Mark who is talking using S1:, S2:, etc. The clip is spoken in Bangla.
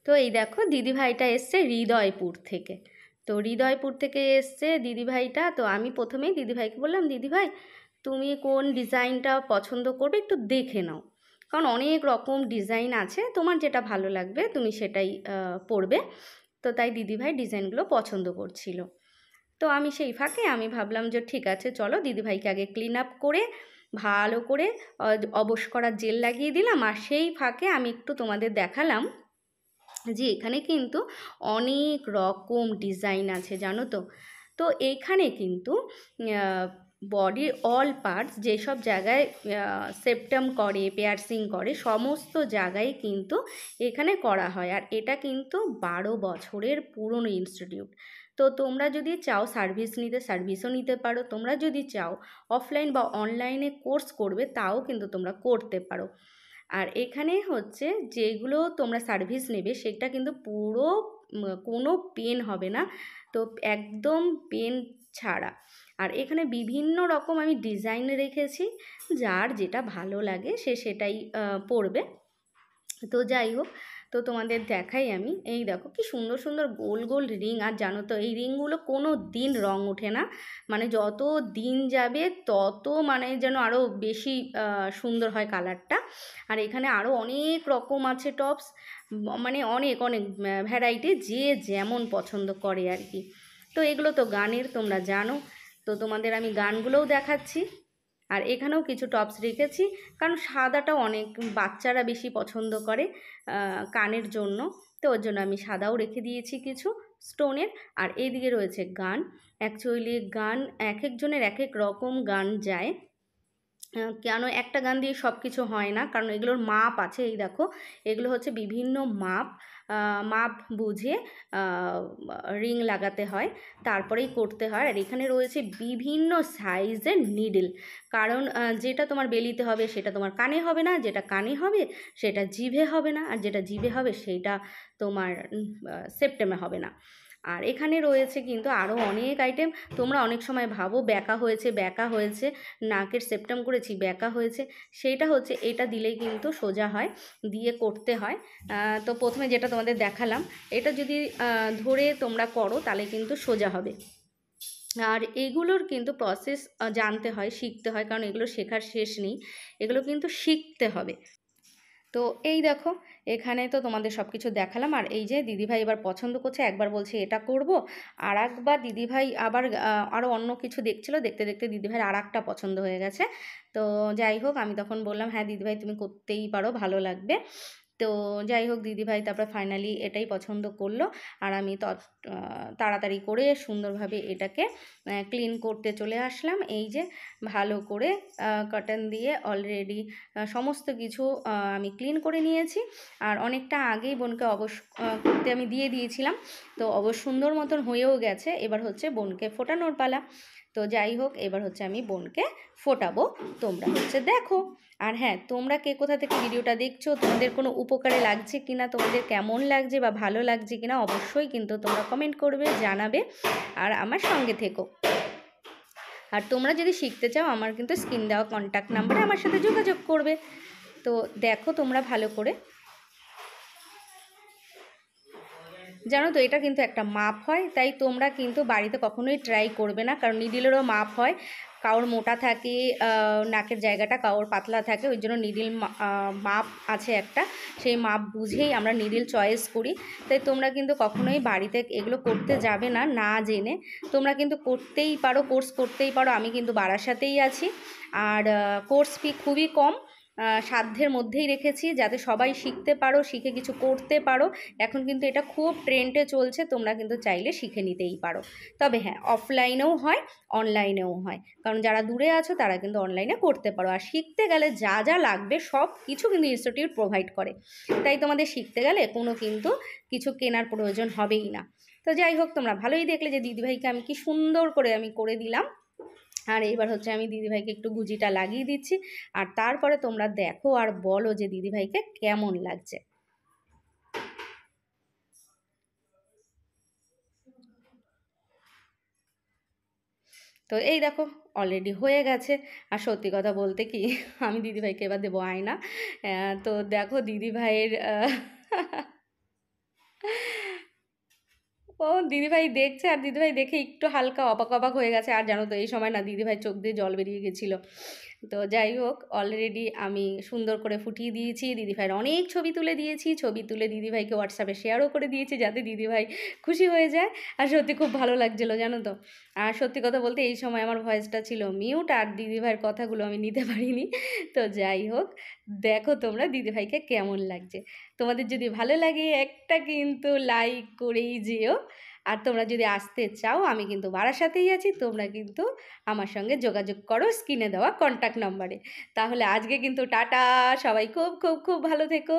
S1: তো এই দেখো দিদিভাইটা এসছে হৃদয়পুর থেকে। তো হৃদয়পুর থেকে এসছে দিদিভাইটা। তো আমি প্রথমেই দিদিভাইকে বললাম, দিদিভাই তুমি কোন ডিজাইনটা পছন্দ করবে একটু দেখে নাও, কারণ অনেক রকম ডিজাইন আছে, তোমার যেটা ভালো লাগবে তুমি সেটাই পরবে। তো তাই দিদিভাই ডিজাইনগুলো পছন্দ করছিল। তো আমি সেই ফাঁকে আমি ভাবলাম যে ঠিক আছে চলো দিদিভাইকে আগে ক্লিন আপ করে ভালো করে অবশ করার জেল লাগিয়ে দিলাম, আর সেই ফাঁকে আমি একটু তোমাদের দেখালাম যে এখানে কিন্তু অনেক রকম ডিজাইন আছে জানো তো। তো এইখানে কিন্তু বডির অল পার্টস যেসব জায়গায় সেপ্টাম করে, পেয়ার্সিং করে, সমস্ত জায়গায় কিন্তু এখানে করা হয়। আর এটা কিন্তু 12 বছরের পুরনো ইনস্টিটিউট। তো তোমরা যদি চাও সার্ভিস নিতে, সার্ভিসও নিতে পারো। তোমরা যদি চাও অফলাইন বা অনলাইনে কোর্স করবে, তাও কিন্তু তোমরা করতে পারো। আর এখানে হচ্ছে যেগুলো তোমরা সার্ভিস নেবে সেটা কিন্তু পুরো কোনো পেন হবে না, তো একদম পেন ছাড়া। আর এখানে বিভিন্ন রকম আমি ডিজাইন রেখেছি, যার যেটা ভালো লাগে সে সেটাই পরবে। তো যাই হোক, তো তোমাদের দেখাই আমি। এই দেখো কি সুন্দর সুন্দর গোল গোল রিং। আর জানো তো এই রিংগুলো কোনো দিন রং ওঠে না, মানে যত দিন যাবে তত মানে যেন আরও বেশি সুন্দর হয় কালারটা। আর এখানে আরও অনেক রকম আছে টপস, মানে অনেক অনেক ভ্যারাইটি, যে যেমন পছন্দ করে আর কি। তো এগুলো তো গানের তোমরা জানো, তো তোমাদের আমি গানগুলোও দেখাচ্ছি। আর এখানেও কিছু টপস রেখেছি, কারণ সাদাটাও অনেক বাচ্চারা বেশি পছন্দ করে কানের জন্য, তো ওর জন্য আমি সাদাও রেখে দিয়েছি কিছু স্টোনের। আর এইদিকে রয়েছে গান। অ্যাকচুয়ালি গান এক একজনের এক এক রকম গান যায়, কেন একটা গান দিয়ে সব কিছু হয় না, কারণ এগুলোর মাপ আছে। এই দেখো এগুলো হচ্ছে বিভিন্ন মাপ, মাপ বুঝে রিং লাগাতে হয়, তারপরেই করতে হয়। আর এখানে রয়েছে বিভিন্ন সাইজের নিডল, কারণ যেটা তোমার বেলিতে হবে সেটা তোমার কানে হবে না, যেটা কানে হবে সেটা জিভে হবে না, আর যেটা জিভে হবে সেইটা তোমার সেপ্টেমে হবে না। আর এখানে রয়েছে কিন্তু আরও অনেক আইটেম। তোমরা অনেক সময় ভাবো ব্যাকা হয়েছে ব্যাকা হয়েছে, নাকের সেপ্টাম করেছি ব্যাকা হয়েছে, সেইটা হচ্ছে এটা দিলেই কিন্তু সোজা হয়, দিয়ে করতে হয়। তো প্রথমে যেটা তোমাদের দেখালাম, এটা যদি ধরে তোমরা করো তাহলে কিন্তু সোজা হবে। আর এগুলোর কিন্তু প্রসেস জানতে হয়, শিখতে হয়, কারণ এগুলো শেখার শেষ নেই, এগুলো কিন্তু শিখতে হবে। তো এই দেখো এখানে তো তোমাদের সব কিছু দেখালাম। আর এই যে দিদিভাই এবার পছন্দ করছে, একবার বলছে এটা করব, আর একবার দিদিভাই আবার আরও অন্য কিছু দেখছিল, দেখতে দেখতে দিদিভাইয়ের আর একটা পছন্দ হয়ে গেছে। তো যাই হোক আমি তখন বললাম হ্যাঁ দিদিভাই তুমি করতেই পারো, ভালো লাগবে। তো যাই হোক দিদিভাই তারপরে ফাইনালি এটাই পছন্দ করলো। আর আমি তাড়াতাড়ি করে সুন্দরভাবে এটাকে ক্লিন করতে চলে আসলাম। এই যে ভালো করে কটন দিয়ে অলরেডি সমস্ত কিছু আমি ক্লিন করে নিয়েছি। আর অনেকটা আগেই বোনকে করতে আমি দিয়ে দিয়েছিলাম, তো সুন্দর মতন হয়েও গেছে। এবার হচ্ছে বোনকে ফোটানোর পালা। তো যাই হোক এবার হচ্ছে আমি বোনকে ফোটাবো, তোমরা হচ্ছে দেখো। আর হ্যাঁ, তোমরা কে কোথা থেকে ভিডিওটা দেখছো, তোমাদের কোনো উপকারে লাগছে কিনা, তোমাদের কেমন লাগছে বা ভালো লাগছে কিনা অবশ্যই কিন্তু তোমরা কমেন্ট করবে, জানাবে, আর আমার সঙ্গে থেকো। আর তোমরা যদি শিখতে চাও আমার কিন্তু স্ক্রিন দেওয়া কন্ট্যাক্ট নাম্বারে আমার সাথে যোগাযোগ করবে। তো দেখো তোমরা ভালো করে, জানো তো এটা কিন্তু একটা মাপ হয়, তাই তোমরা কিন্তু বাড়িতে কখনোই ট্রাই করবে না, কারণ নিডিলেরও মাপ হয়, কারোর মোটা থাকে নাকের জায়গাটা, কারোর পাতলা থাকে, ওই জন্য নিডিল মাপ আছে একটা, সেই মাপ বুঝেই আমরা নিডিল চয়েস করি। তাই তোমরা কিন্তু কখনোই বাড়িতে এগুলো করতে যাবে না না জেনে, তোমরা কিন্তু করতেই পারো, কোর্স করতেই পারো। আমি কিন্তু বারাসাতেই আছি, আর কোর্স ফি খুবই কম, সাধ্যের মধ্যেই রেখেছি, যাতে সবাই শিখতে পারো, শিখে কিছু করতে পারো। এখন কিন্তু এটা খুব ট্রেন্ডে চলছে, তোমরা কিন্তু চাইলে শিখে নিতেই পারো। তবে হ্যাঁ, অফলাইনেও হয় অনলাইনেও হয়, কারণ যারা দূরে আছো তারা কিন্তু অনলাইনে করতে পারো। আর শিখতে গেলে যা যা লাগবে সব কিছু কিন্তু ইনস্টিটিউট প্রোভাইড করে, তাই তোমাদের শিখতে গেলে কোনো কিন্তু কিছু কেনার প্রয়োজন হবেই না। তো যাই হোক তোমরা ভালোই দেখলে যে দিদিভাইকে আমি কি সুন্দর করে আমি করে দিলাম। আর এবার হচ্ছে আমি দিদিভাইকে একটু গুজিটা লাগিয়ে দিচ্ছি, আর তারপরে তোমরা দেখো আর বলো যে দিদিভাইকে কেমন লাগছে। তো এই দেখো অলরেডি হয়ে গেছে। আর সত্যি কথা বলতে কি, আমি দিদিভাইকে এবার দেবো আয়না। তো দেখো দিদিভাইয়ের ও দিদিভাই দেখছে, আর দিদিভাই দেখে একটু হালকা অবাক অবাক হয়ে গেছে। আর জানো তো এই সময় না দিদিভাই চোখ দিয়ে জল বেরিয়ে গেছিলো। তো যাই হোক, অলরেডি আমি সুন্দর করে ফুটিয়ে দিয়েছি, দিদিভাইয়ের অনেক ছবি তুলে দিয়েছি, ছবি তুলে দিদিভাইকে হোয়াটসঅ্যাপে শেয়ারও করে দিয়েছি যাতে দিদিভাই খুশি হয়ে যায়। আর সত্যি খুব ভালো লাগছিলো জানো তো। আর সত্যি কথা বলতে এই সময় আমার ভয়েসটা ছিল মিউট, আর দিদিভাইয়ের কথাগুলো আমি নিতে পারিনি। তো যাই হোক, দেখো তোমরা দিদিভাইকে কেমন লাগছে। তোমাদের যদি ভালো লাগে একটা কিন্তু লাইক করেই যেও। আর তোমরা যদি আসতে চাও, আমি কিন্তু বারাসাতেই আছি, তোমরা কিন্তু আমার সঙ্গে যোগাযোগ করো স্ক্রিনে দেওয়া কন্ট্যাক্ট নাম্বারে। তাহলে আজকে কিন্তু টাটা, সবাই খুব খুব খুব ভালো থেকো।